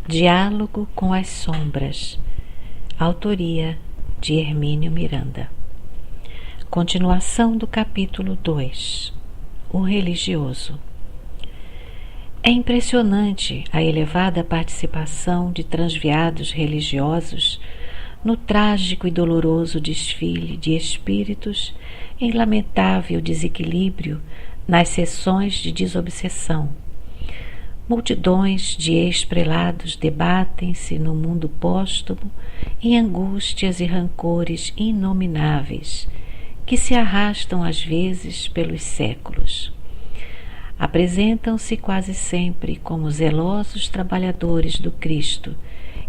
Diálogo com as Sombras. Autoria de Hermínio Miranda. Continuação do capítulo 2. O religioso. É impressionante a elevada participação de transviados religiosos no trágico e doloroso desfile de espíritos em lamentável desequilíbrio nas sessões de desobsessão. Multidões de ex-prelados debatem-se no mundo póstumo em angústias e rancores inomináveis, que se arrastam às vezes pelos séculos. Apresentam-se quase sempre como zelosos trabalhadores do Cristo,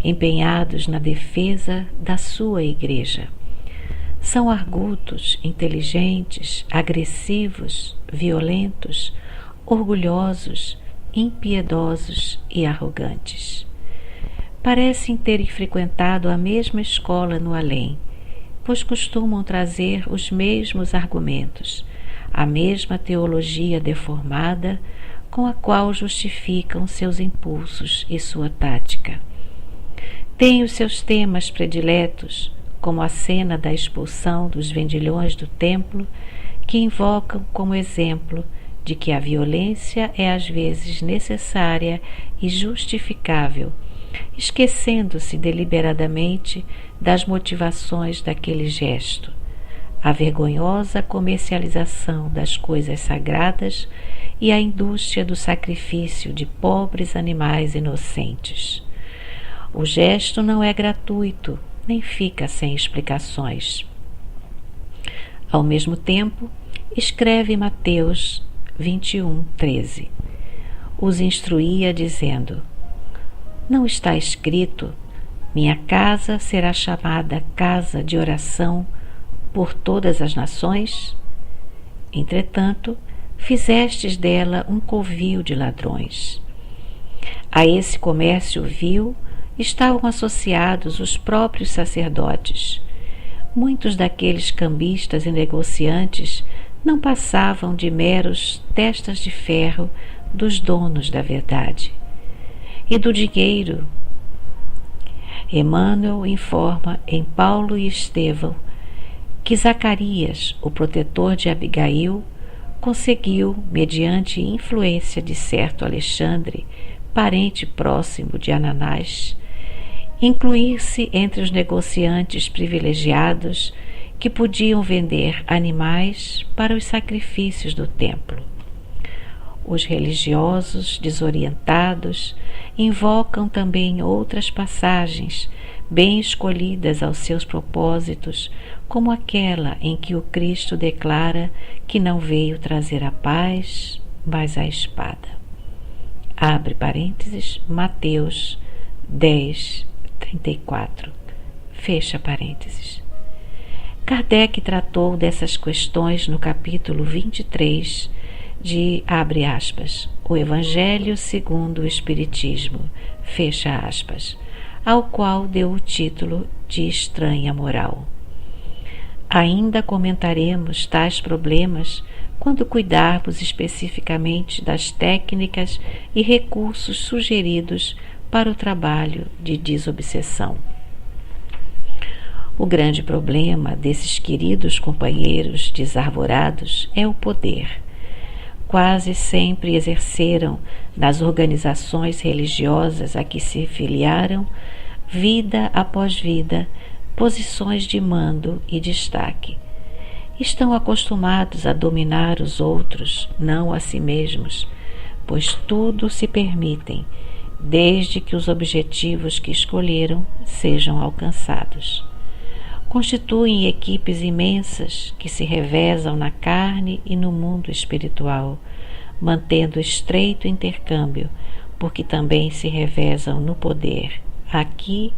empenhados na defesa da sua Igreja. São argutos, inteligentes, agressivos, violentos, orgulhosos, impiedosos e arrogantes. Parecem terem frequentado a mesma escola no além, pois costumam trazer os mesmos argumentos, a mesma teologia deformada com a qual justificam seus impulsos e sua tática. Têm os seus temas prediletos, como a cena da expulsão dos vendilhões do templo, que invocam como exemplo de que a violência é às vezes necessária e justificável, esquecendo-se deliberadamente das motivações daquele gesto, a vergonhosa comercialização das coisas sagradas e a indústria do sacrifício de pobres animais inocentes. O gesto não é gratuito, nem fica sem explicações. Ao mesmo tempo, escreve Mateus 21:13. Os instruía dizendo: não está escrito, minha casa será chamada casa de oração por todas as nações? Entretanto, fizestes dela um covil de ladrões. A esse comércio vil estavam associados os próprios sacerdotes. Muitos daqueles cambistas e negociantes não passavam de meros testas de ferro dos donos da verdade. E do dinheiro, Emmanuel informa em Paulo e Estevão que Zacarias, o protetor de Abigail, conseguiu, mediante influência de certo Alexandre, parente próximo de Ananás, incluir-se entre os negociantes privilegiados que podiam vender animais para os sacrifícios do templo. Os religiosos desorientados invocam também outras passagens bem escolhidas aos seus propósitos, como aquela em que o Cristo declara que não veio trazer a paz, mas a espada. Abre parênteses, Mateus 10:34. Fecha parênteses. Kardec tratou dessas questões no capítulo 23 de, abre aspas, o Evangelho segundo o Espiritismo, fecha aspas, ao qual deu o título de Estranha Moral. Ainda comentaremos tais problemas quando cuidarmos especificamente das técnicas e recursos sugeridos para o trabalho de desobsessão. O grande problema desses queridos companheiros desarvorados é o poder. Quase sempre exerceram nas organizações religiosas a que se filiaram, vida após vida, posições de mando e destaque. Estão acostumados a dominar os outros, não a si mesmos, pois tudo se permitem, desde que os objetivos que escolheram sejam alcançados. Constituem equipes imensas que se revezam na carne e no mundo espiritual, mantendo estreito intercâmbio, porque também se revezam no poder, aqui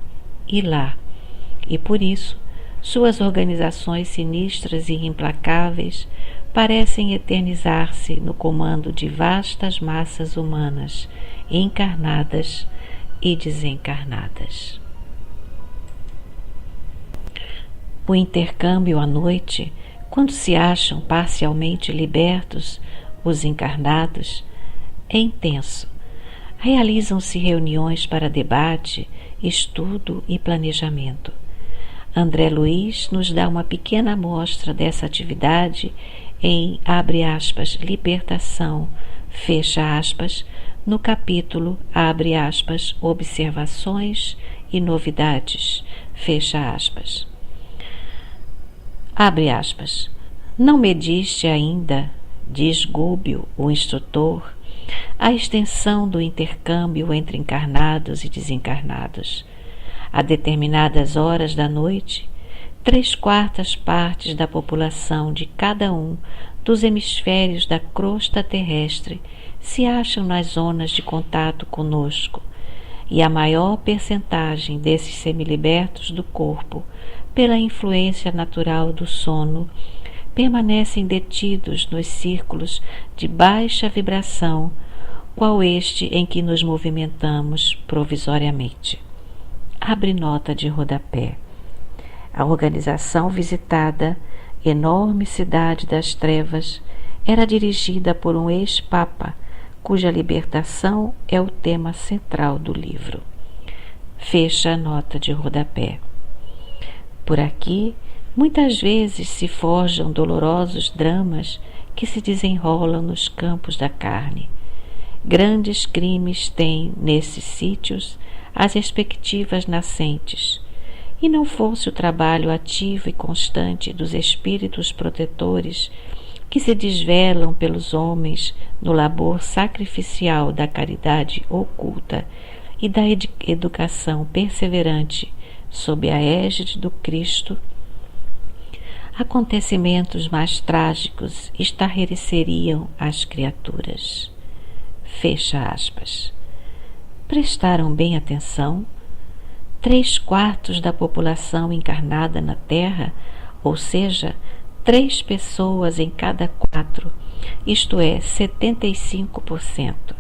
e lá, e por isso suas organizações sinistras e implacáveis parecem eternizar-se no comando de vastas massas humanas, encarnadas e desencarnadas. O intercâmbio à noite, quando se acham parcialmente libertos os encarnados, é intenso, Realizam-se reuniões para debate, estudo e planejamento. André Luiz nos dá uma pequena amostra dessa atividade em, abre aspas, libertação, fecha aspas, no capítulo, abre aspas, observações e novidades, fecha aspas. Abre aspas. Não mediste ainda, diz Gúbio, o instrutor, a extensão do intercâmbio entre encarnados e desencarnados. A determinadas horas da noite, 3/4 partes da população de cada um dos hemisférios da crosta terrestre se acham nas zonas de contato conosco, e a maior percentagem desses semilibertos do corpo, pela influência natural do sono, permanecem detidos nos círculos de baixa vibração, qual este em que nos movimentamos provisoriamente. Abre nota de rodapé. A organização visitada, enorme cidade das trevas, era dirigida por um ex-papa, cuja libertação é o tema central do livro. Fecha a nota de rodapé. Por aqui, muitas vezes se forjam dolorosos dramas que se desenrolam nos campos da carne. Grandes crimes têm, nesses sítios, as respectivas nascentes, e não fosse o trabalho ativo e constante dos espíritos protetores que se desvelam pelos homens no labor sacrificial da caridade oculta e da educação perseverante sob a égide do Cristo, acontecimentos mais trágicos estarreceriam as criaturas. Fecha aspas. Prestaram bem atenção? 3/4 da população encarnada na Terra, ou seja, 3 pessoas em cada 4, isto é, 75%.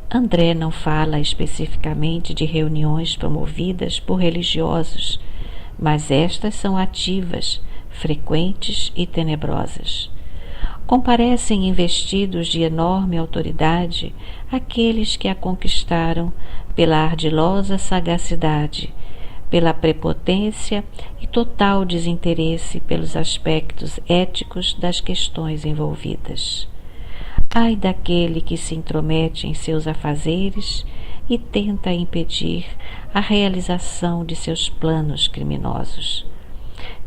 André não fala especificamente de reuniões promovidas por religiosos, mas estas são ativas, frequentes e tenebrosas. Comparecem investidos de enorme autoridade aqueles que a conquistaram pela ardilosa sagacidade, pela prepotência e total desinteresse pelos aspectos éticos das questões envolvidas. Ai daquele que se intromete em seus afazeres e tenta impedir a realização de seus planos criminosos.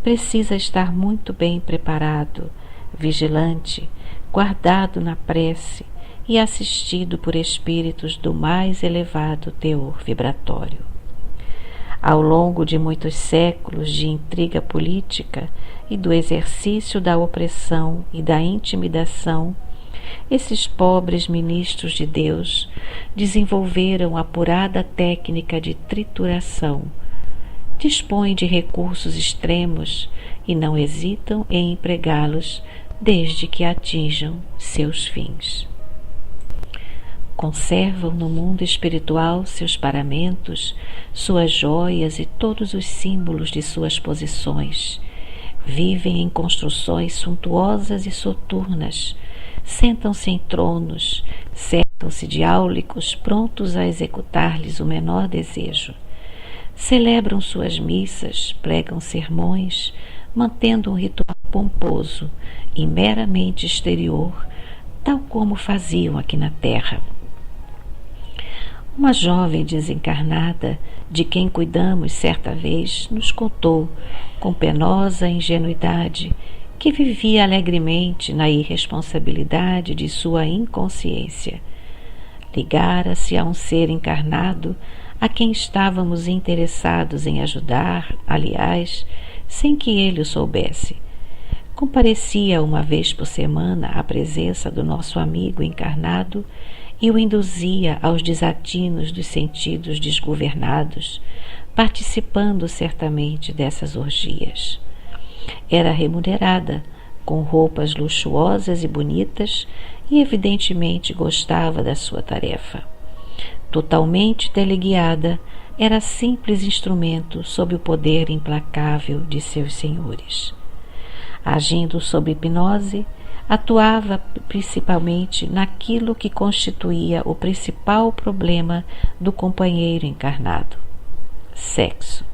Precisa estar muito bem preparado, vigilante, guardado na prece e assistido por espíritos do mais elevado teor vibratório. Ao longo de muitos séculos de intriga política e do exercício da opressão e da intimidação, esses pobres ministros de Deus desenvolveram apurada técnica de trituração, dispõem de recursos extremos e não hesitam em empregá-los desde que atinjam seus fins. Conservam no mundo espiritual seus paramentos, suas joias e todos os símbolos de suas posições. Vivem em construções suntuosas e soturnas, sentam-se em tronos, cercam-se de áulicos prontos a executar-lhes o menor desejo. Celebram suas missas, pregam sermões, mantendo um ritual pomposo e meramente exterior, tal como faziam aqui na Terra. Uma jovem desencarnada, de quem cuidamos certa vez, nos contou, com penosa ingenuidade, que vivia alegremente na irresponsabilidade de sua inconsciência. Ligara-se a um ser encarnado a quem estávamos interessados em ajudar, aliás, sem que ele o soubesse. Comparecia uma vez por semana à presença do nosso amigo encarnado e o induzia aos desatinos dos sentidos desgovernados, participando certamente dessas orgias. Era remunerada, com roupas luxuosas e bonitas, e evidentemente gostava da sua tarefa. Totalmente teleguiada, era simples instrumento sob o poder implacável de seus senhores. Agindo sob hipnose, atuava principalmente naquilo que constituía o principal problema do companheiro encarnado: sexo.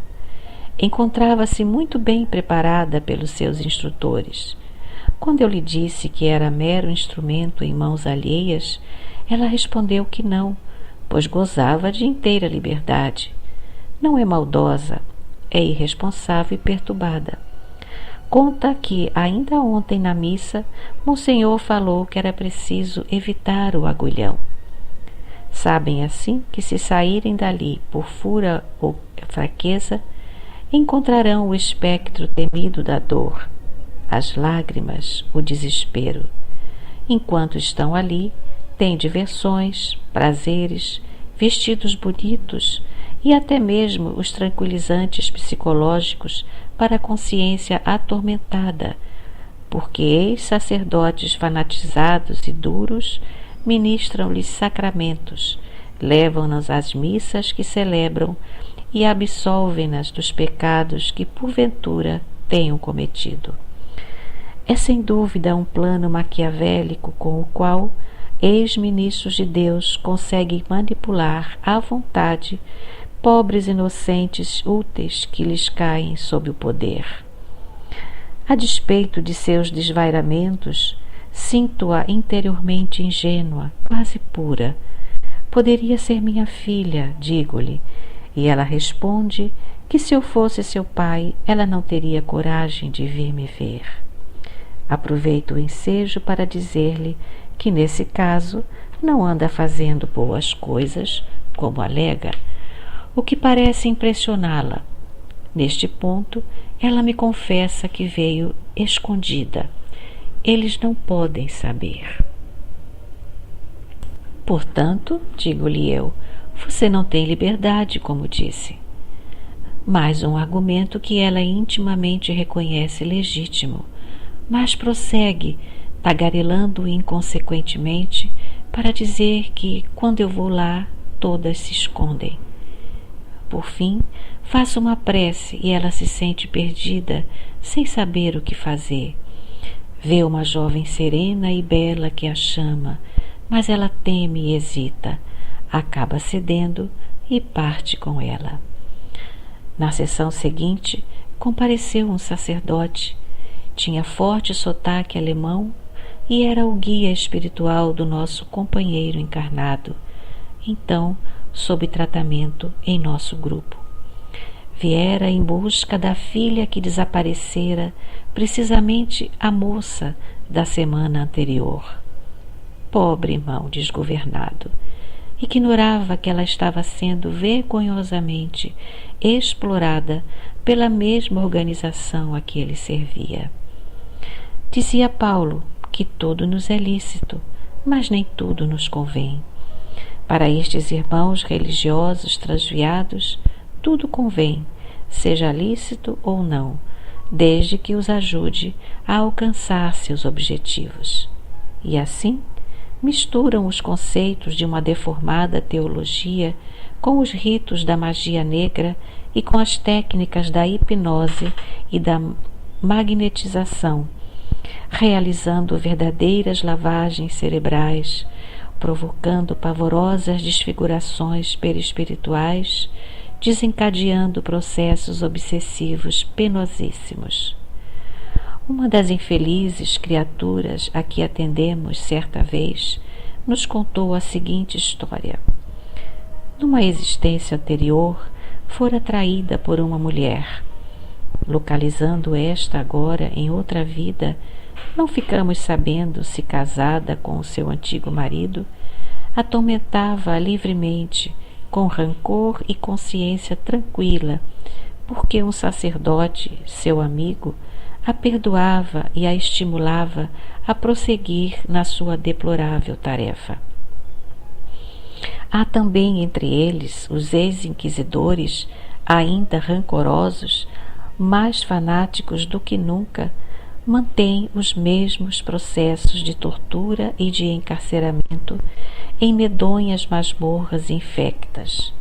Encontrava-se muito bem preparada pelos seus instrutores. Quando eu lhe disse que era mero instrumento em mãos alheias, ela respondeu que não, pois gozava de inteira liberdade. Não é maldosa, é irresponsável e perturbada. Conta que, ainda ontem na missa, Monsenhor falou que era preciso evitar o agulhão. Sabem assim que, se saírem dali por fúria ou fraqueza, encontrarão o espectro temido da dor, as lágrimas, o desespero. Enquanto estão ali, têm diversões, prazeres, vestidos bonitos e até mesmo os tranquilizantes psicológicos para a consciência atormentada, porque ex-sacerdotes fanatizados e duros ministram-lhes sacramentos, levam-nas às missas que celebram e absolvem-nas dos pecados que porventura tenham cometido. É sem dúvida um plano maquiavélico com o qual ex-ministros de Deus conseguem manipular à vontade pobres inocentes úteis que lhes caem sob o poder. A despeito de seus desvairamentos, sinto-a interiormente ingênua, quase pura. Poderia ser minha filha, digo-lhe, e ela responde que se eu fosse seu pai, ela não teria coragem de vir me ver. Aproveito o ensejo para dizer-lhe que, nesse caso, não anda fazendo boas coisas, como alega, o que parece impressioná-la. Neste ponto, ela me confessa que veio escondida. Eles não podem saber. Portanto, digo-lhe eu, você não tem liberdade, como disse. Mais um argumento que ela intimamente reconhece legítimo, mas prossegue, tagarelando inconsequentemente, para dizer que, quando eu vou lá, todas se escondem. Por fim, faço uma prece e ela se sente perdida, sem saber o que fazer. Vê uma jovem serena e bela que a chama, mas ela teme e hesita, acaba cedendo e parte com ela. Na sessão seguinte, compareceu um sacerdote. Tinha forte sotaque alemão e era o guia espiritual do nosso companheiro encarnado, então sob tratamento em nosso grupo. Viera em busca da filha que desaparecera, precisamente a moça da semana anterior. Pobre irmão desgovernado! Ignorava que ela estava sendo vergonhosamente explorada pela mesma organização a que ele servia. Dizia Paulo que tudo nos é lícito, mas nem tudo nos convém. Para estes irmãos religiosos transviados, tudo convém, seja lícito ou não, desde que os ajude a alcançar seus objetivos. E assim, misturam os conceitos de uma deformada teologia com os ritos da magia negra e com as técnicas da hipnose e da magnetização, realizando verdadeiras lavagens cerebrais, provocando pavorosas desfigurações perispirituais, desencadeando processos obsessivos penosíssimos. Uma das infelizes criaturas a que atendemos certa vez nos contou a seguinte história. Numa existência anterior, fora traída por uma mulher. Localizando esta agora em outra vida, não ficamos sabendo se casada com o seu antigo marido, atormentava-a livremente, com rancor e consciência tranquila, porque um sacerdote, seu amigo, a perdoava e a estimulava a prosseguir na sua deplorável tarefa. Há também entre eles os ex-inquisidores, ainda rancorosos, mais fanáticos do que nunca, mantêm os mesmos processos de tortura e de encarceramento em medonhas masmorras infectas.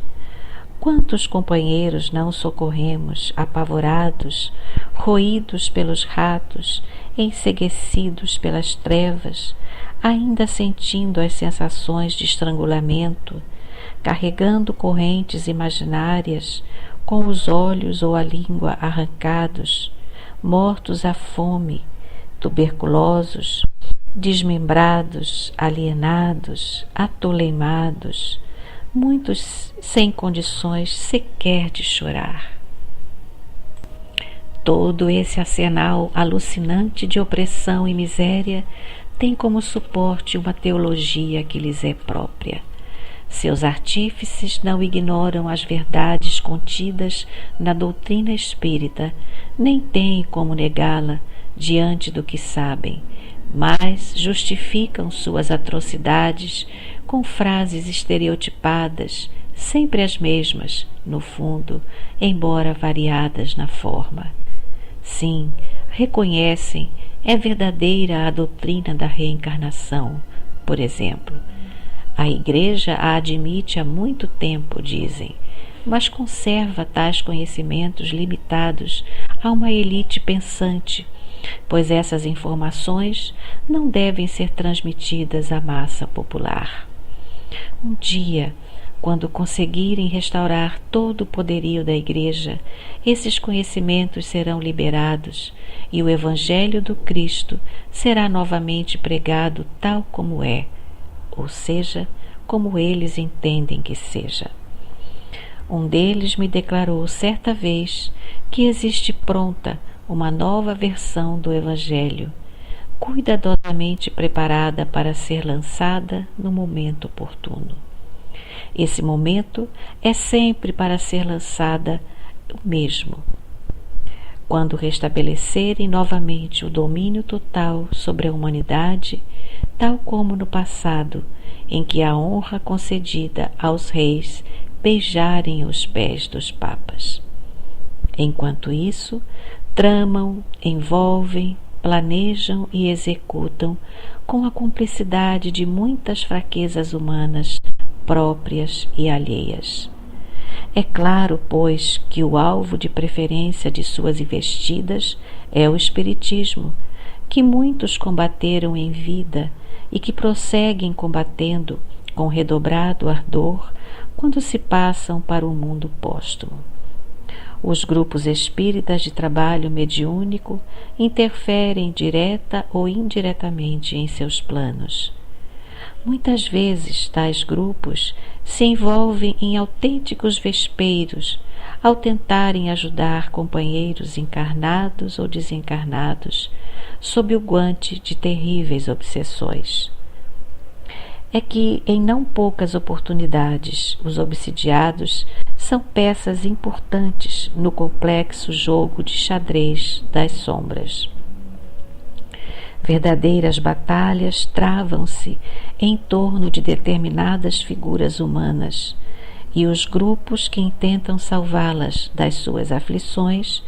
Quantos companheiros não socorremos, apavorados, roídos pelos ratos, enceguecidos pelas trevas, ainda sentindo as sensações de estrangulamento, carregando correntes imaginárias, com os olhos ou a língua arrancados, mortos à fome, tuberculosos, desmembrados, alienados, atoleimados, muitos sem condições sequer de chorar. Todo esse arsenal alucinante de opressão e miséria tem como suporte uma teologia que lhes é própria. Seus artífices não ignoram as verdades contidas na doutrina espírita, nem têm como negá-la diante do que sabem, mas justificam suas atrocidades com frases estereotipadas, sempre as mesmas, no fundo, embora variadas na forma. Sim, reconhecem, é verdadeira a doutrina da reencarnação, por exemplo. A Igreja a admite há muito tempo, dizem, mas conserva tais conhecimentos limitados a uma elite pensante, pois essas informações não devem ser transmitidas à massa popular. Um dia, quando conseguirem restaurar todo o poderio da Igreja, esses conhecimentos serão liberados e o Evangelho do Cristo será novamente pregado tal como é, ou seja, como eles entendem que seja. Um deles me declarou certa vez que existe pronta uma nova versão do Evangelho, cuidadosamente preparada para ser lançada no momento oportuno. Esse momento é sempre para ser lançada o mesmo, quando restabelecerem novamente o domínio total sobre a humanidade, tal como no passado, em que a honra concedida aos reis beijarem os pés dos papas. Enquanto isso, tramam, envolvem, planejam e executam com a cumplicidade de muitas fraquezas humanas próprias e alheias. É claro, pois, que o alvo de preferência de suas investidas é o Espiritismo, que muitos combateram em vida e que prosseguem combatendo com redobrado ardor quando se passam para o mundo póstumo. Os grupos espíritas de trabalho mediúnico interferem direta ou indiretamente em seus planos. Muitas vezes tais grupos se envolvem em autênticos vespeiros ao tentarem ajudar companheiros encarnados ou desencarnados sob o guante de terríveis obsessões. É que, em não poucas oportunidades, os obsidiados são peças importantes no complexo jogo de xadrez das sombras. Verdadeiras batalhas travam-se em torno de determinadas figuras humanas, e os grupos que intentam salvá-las das suas aflições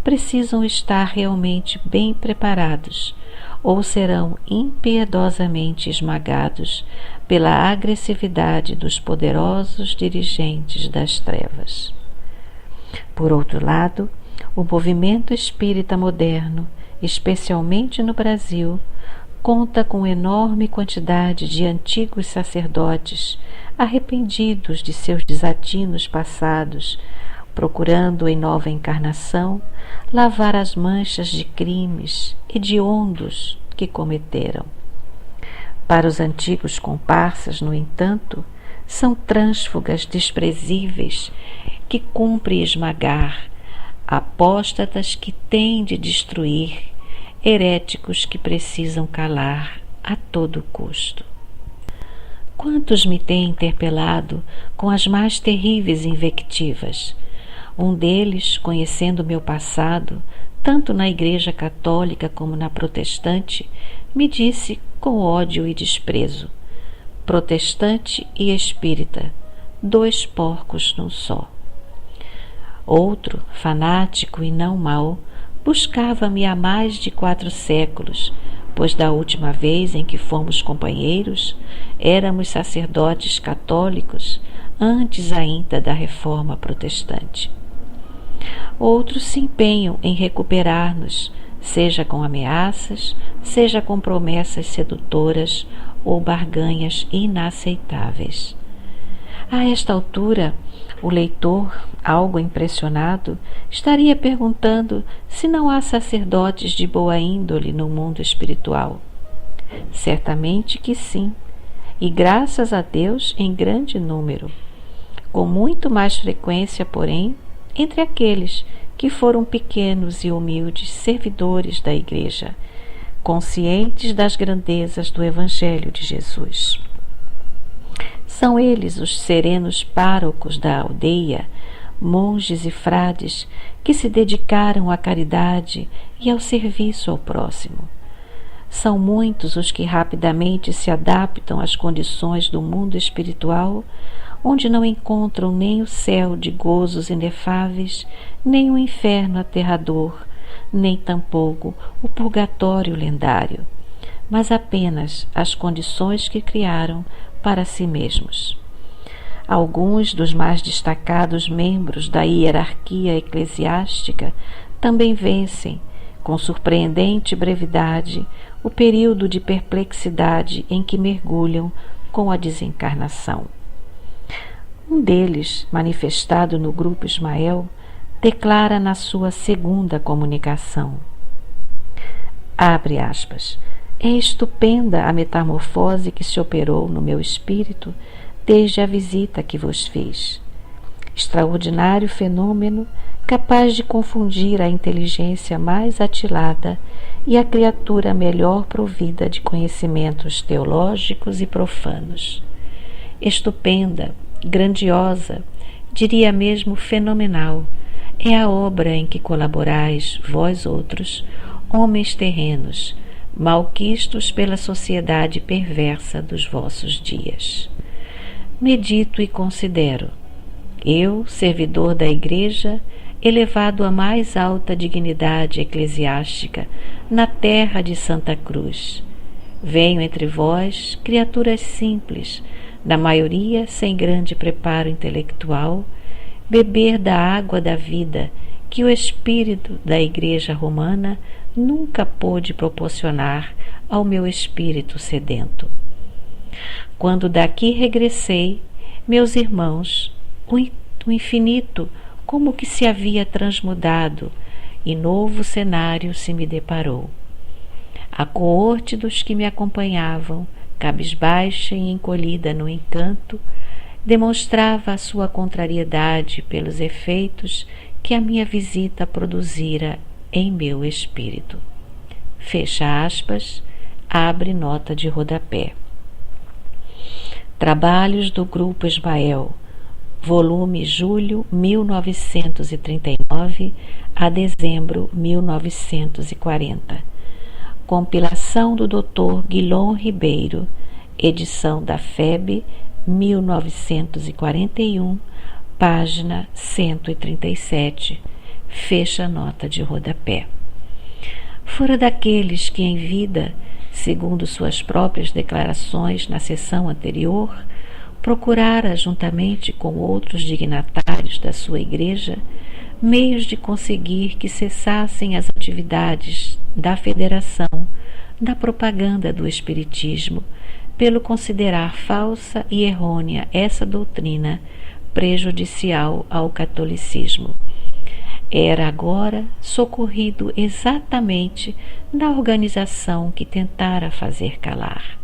precisam estar realmente bem preparados, ou serão impiedosamente esmagados pela agressividade dos poderosos dirigentes das trevas. Por outro lado, o movimento espírita moderno, especialmente no Brasil, conta com enorme quantidade de antigos sacerdotes arrependidos de seus desatinos passados, procurando em nova encarnação lavar as manchas de crimes hediondos que cometeram. Para os antigos comparsas, no entanto, são trânsfugas desprezíveis que cumpre esmagar, apóstatas que têm de destruir, heréticos que precisam calar a todo custo. Quantos me têm interpelado com as mais terríveis invectivas? Um deles, conhecendo meu passado, tanto na Igreja Católica como na Protestante, me disse com ódio e desprezo: protestante e espírita, dois porcos num só. Outro, fanático e não mau, buscava-me há mais de 4 séculos, pois da última vez em que fomos companheiros, éramos sacerdotes católicos, antes ainda da Reforma Protestante. Outros se empenham em recuperar-nos, seja com ameaças, seja com promessas sedutoras ou barganhas inaceitáveis. A esta altura, o leitor, algo impressionado, estaria perguntando se não há sacerdotes de boa índole no mundo espiritual. Certamente que sim, e graças a Deus em grande número. Com muito mais frequência, porém, entre aqueles que foram pequenos e humildes servidores da Igreja, conscientes das grandezas do Evangelho de Jesus. São eles os serenos párocos da aldeia, monges e frades que se dedicaram à caridade e ao serviço ao próximo. São muitos os que rapidamente se adaptam às condições do mundo espiritual, onde não encontram nem o céu de gozos inefáveis, nem o inferno aterrador, nem tampouco o purgatório lendário, mas apenas as condições que criaram para si mesmos. Alguns dos mais destacados membros da hierarquia eclesiástica também vencem, com surpreendente brevidade, o período de perplexidade em que mergulham com a desencarnação. Um deles, manifestado no grupo Ismael, declara na sua segunda comunicação, abre aspas, é estupenda a metamorfose que se operou no meu espírito desde a visita que vos fiz. Extraordinário fenômeno capaz de confundir a inteligência mais atilada e a criatura melhor provida de conhecimentos teológicos e profanos. Estupenda, grandiosa, diria mesmo fenomenal, é a obra em que colaborais, vós outros, homens terrenos, malquistos pela sociedade perversa dos vossos dias. Medito e considero, eu, servidor da Igreja, elevado à mais alta dignidade eclesiástica na terra de Santa Cruz, venho entre vós, criaturas simples, na maioria sem grande preparo intelectual, beber da água da vida que o espírito da Igreja Romana nunca pôde proporcionar ao meu espírito sedento. Quando daqui regressei, meus irmãos, o infinito como que se havia transmudado e novo cenário se me deparou. A coorte dos que me acompanhavam, cabisbaixa e encolhida no encanto, demonstrava a sua contrariedade pelos efeitos que a minha visita produzira em meu espírito. Fecha aspas, abre nota de rodapé. Trabalhos do Grupo Ismael, volume julho 1939 a dezembro 1940. Compilação do Dr. Guilhom Ribeiro, edição da FEB, 1941, página 137, fecha a nota de rodapé. Fora daqueles que em vida, segundo suas próprias declarações na sessão anterior, procurara, juntamente com outros dignatários da sua Igreja, meios de conseguir que cessassem as atividades da Federação da propaganda do Espiritismo, pelo considerar falsa e errônea essa doutrina prejudicial ao catolicismo. Era agora socorrido exatamente na organização que tentara fazer calar.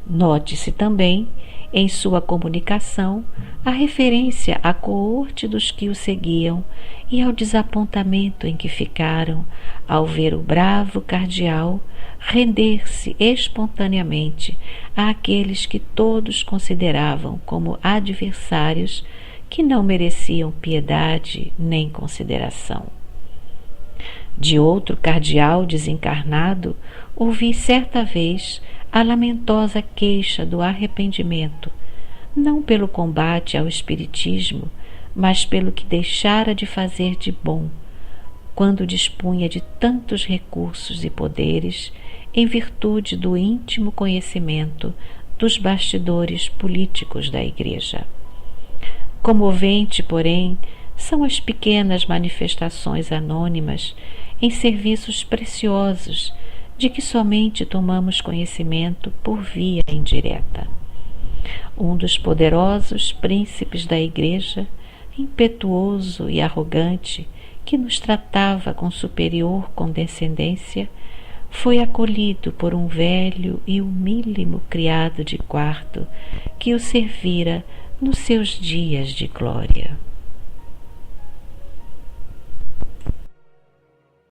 Note-se também, em sua comunicação, a referência à coorte dos que o seguiam e ao desapontamento em que ficaram ao ver o bravo cardeal render-se espontaneamente àqueles que todos consideravam como adversários que não mereciam piedade nem consideração. De outro cardeal desencarnado, ouvi certa vez a lamentosa queixa do arrependimento, não pelo combate ao espiritismo, mas pelo que deixara de fazer de bom, quando dispunha de tantos recursos e poderes, em virtude do íntimo conhecimento dos bastidores políticos da Igreja. Comovente, porém, são as pequenas manifestações anônimas em serviços preciosos de que somente tomamos conhecimento por via indireta. Um dos poderosos príncipes da Igreja, impetuoso e arrogante, que nos tratava com superior condescendência, foi acolhido por um velho e humílimo criado de quarto que o servira nos seus dias de glória.